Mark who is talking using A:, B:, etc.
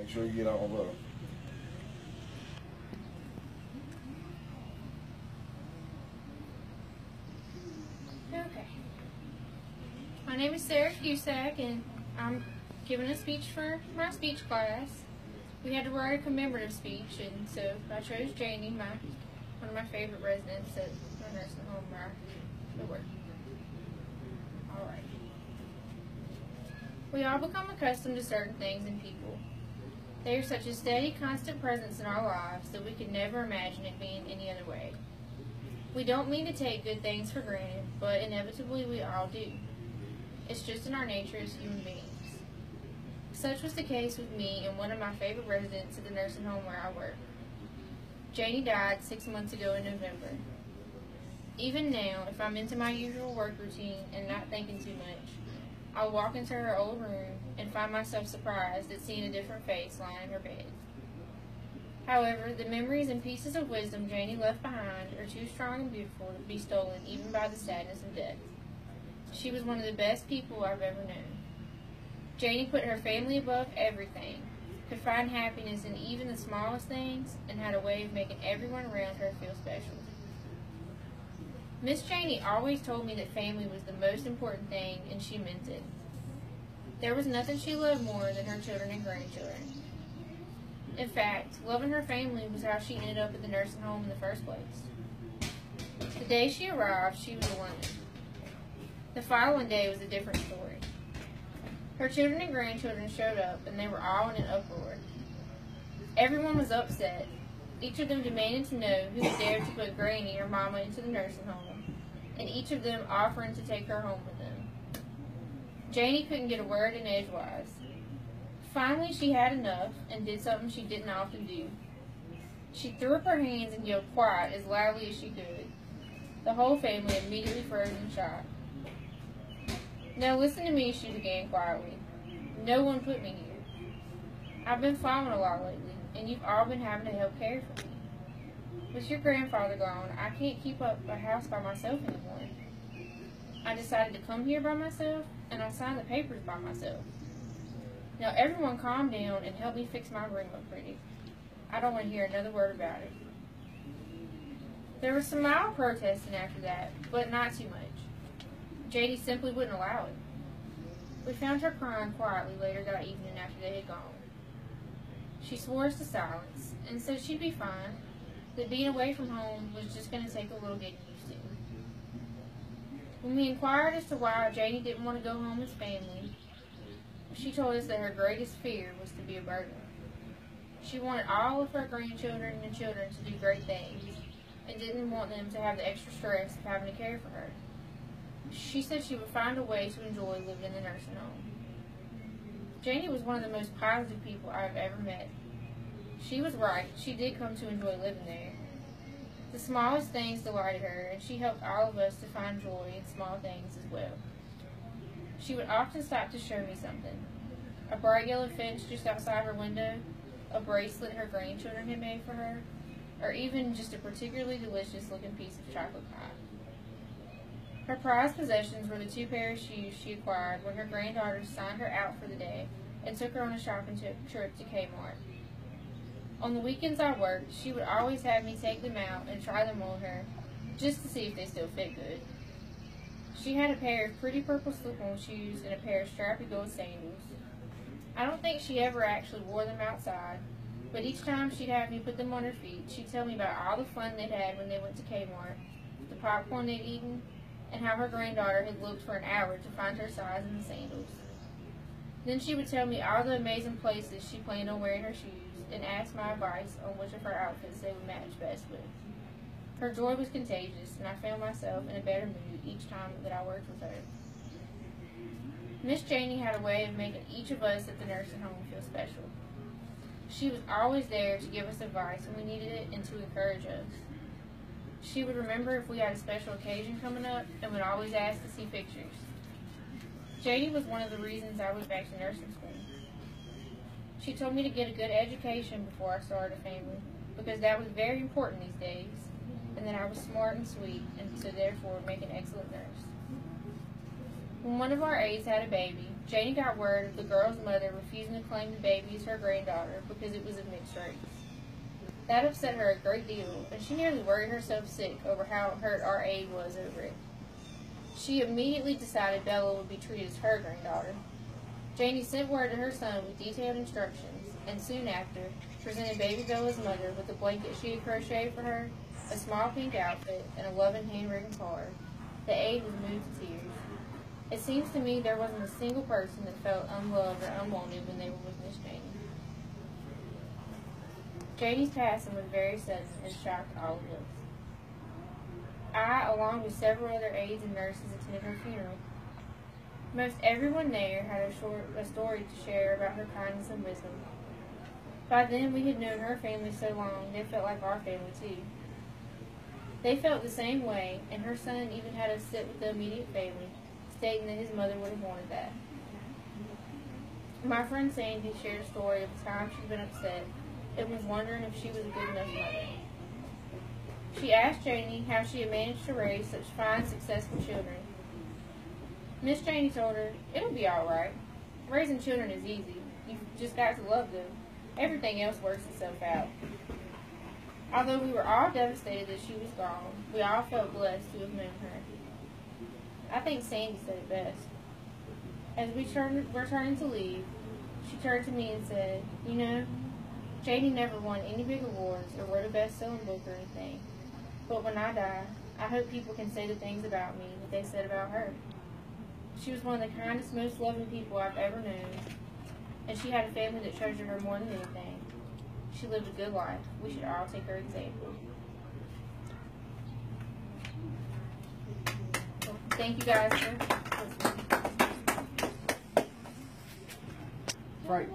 A: Make sure you get on with them.
B: Okay. My name is Sarah Cusack, and I'm giving a speech for my speech class. We had to write a commemorative speech, and so I chose Janie, one of my favorite residents at my nursing home where I work. All right. We all become accustomed to certain things and people. They are such a steady, constant presence in our lives that we could never imagine it being any other way. We don't mean to take good things for granted, but inevitably we all do. It's just in our nature as human beings. Such was the case with me and one of my favorite residents at the nursing home where I work. Janie died 6 months ago in November. Even now, if I'm into my usual work routine and not thinking too much, I'll walk into her old room and find myself surprised at seeing a different face lying in her bed. However, the memories and pieces of wisdom Janie left behind are too strong and beautiful to be stolen even by the sadness of death. She was one of the best people I've ever known. Janie put her family above everything, could find happiness in even the smallest things, and had a way of making everyone around her feel special. Miss Janie always told me that family was the most important thing, and she meant it. There was nothing she loved more than her children and grandchildren. In fact, loving her family was how she ended up at the nursing home in the first place. The day she arrived, she was alone. The following day was a different story. Her children and grandchildren showed up, and they were all in an uproar. Everyone was upset, each of them demanding to know who dared to put Granny or Mama into the nursing home, and each of them offering to take her home with them. Janie couldn't get a word in edgewise. Finally, she had enough and did something she didn't often do. She threw up her hands and yelled quiet as loudly as she could. The whole family immediately froze in shock. "Now listen to me," she began quietly. "No one put me here. I've been falling a lot lately, and you've all been having to help care for me. With your grandfather gone, I can't keep up a house by myself anymore. I decided to come here by myself, and I signed the papers by myself. Now everyone calm down and help me fix my room up pretty. I don't want to hear another word about it." There was some mild protesting after that, but not too much. Janie simply wouldn't allow it. We found her crying quietly later that evening after they had gone. She swore us to silence and said she'd be fine, that being away from home was just going to take a little getting used to. When we inquired as to why Janie didn't want to go home as family, she told us that her greatest fear was to be a burden. She wanted all of her grandchildren and children to do great things, and didn't want them to have the extra stress of having to care for her. She said she would find a way to enjoy living in the nursing home. Janie was one of the most positive people I have ever met. She was right. She did come to enjoy living there. The smallest things delighted her, and she helped all of us to find joy in small things as well. She would often stop to show me something. A bright yellow fence just outside her window, a bracelet her grandchildren had made for her, or even just a particularly delicious looking piece of chocolate pie. Her prized possessions were the 2 pairs of shoes she acquired when her granddaughters signed her out for the day and took her on a shopping trip to Kmart. On the weekends I worked, she would always have me take them out and try them on her, just to see if they still fit good. She had a pair of pretty purple slip-on shoes and a pair of strappy gold sandals. I don't think she ever actually wore them outside, but each time she'd have me put them on her feet, she'd tell me about all the fun they'd had when they went to Kmart, the popcorn they'd eaten, and how her granddaughter had looked for an hour to find her size in the sandals. Then she would tell me all the amazing places she planned on wearing her shoes, and ask my advice on which of her outfits they would match best with. Her joy was contagious, and I found myself in a better mood each time that I worked with her. Miss Janie had a way of making each of us at the nursing home feel special. She was always there to give us advice when we needed it and to encourage us. She would remember if we had a special occasion coming up and would always ask to see pictures. Janie was one of the reasons I went back to nursing school. She told me to get a good education before I started a family, because that was very important these days, and that I was smart and sweet, and so therefore make an excellent nurse. When one of our aides had a baby, Janie got word of the girl's mother refusing to claim the baby as her granddaughter because it was of mixed race. That upset her a great deal, and she nearly worried herself sick over how hurt our aide was over it. She immediately decided Bella would be treated as her granddaughter. Janie sent word to her son with detailed instructions, and soon after, presented baby Bella's mother with a blanket she had crocheted for her, a small pink outfit, and a loving handwritten card. The aide was moved to tears. It seems to me there wasn't a single person that felt unloved or unwanted when they were with Miss Janie. Janie's passing was very sudden and shocked all of us. I, along with several other aides and nurses, attended her funeral. Most everyone there had a story to share about her kindness and wisdom. By then, we had known her family so long, they felt like our family too. They felt the same way, and her son even had us sit with the immediate family, stating that his mother would have wanted that. My friend Sandy shared a story of the time she'd been upset and was wondering if she was a good enough mother. She asked Janie how she had managed to raise such fine, successful children. Miss Janie told her, "It'll be all right. Raising children is easy. You've just got to love them. Everything else works itself out." Although we were all devastated that she was gone, we all felt blessed to have known her. I think Sandy said it best. As we were turning to leave, she turned to me and said, "You know, Janie never won any big awards or wrote a best-selling book or anything. But when I die, I hope people can say the things about me that they said about her. She was one of the kindest, most loving people I've ever known, and she had a family that treasured her more than anything. She lived a good life. We should all take her example." Well, thank you guys for listening.
A: Right.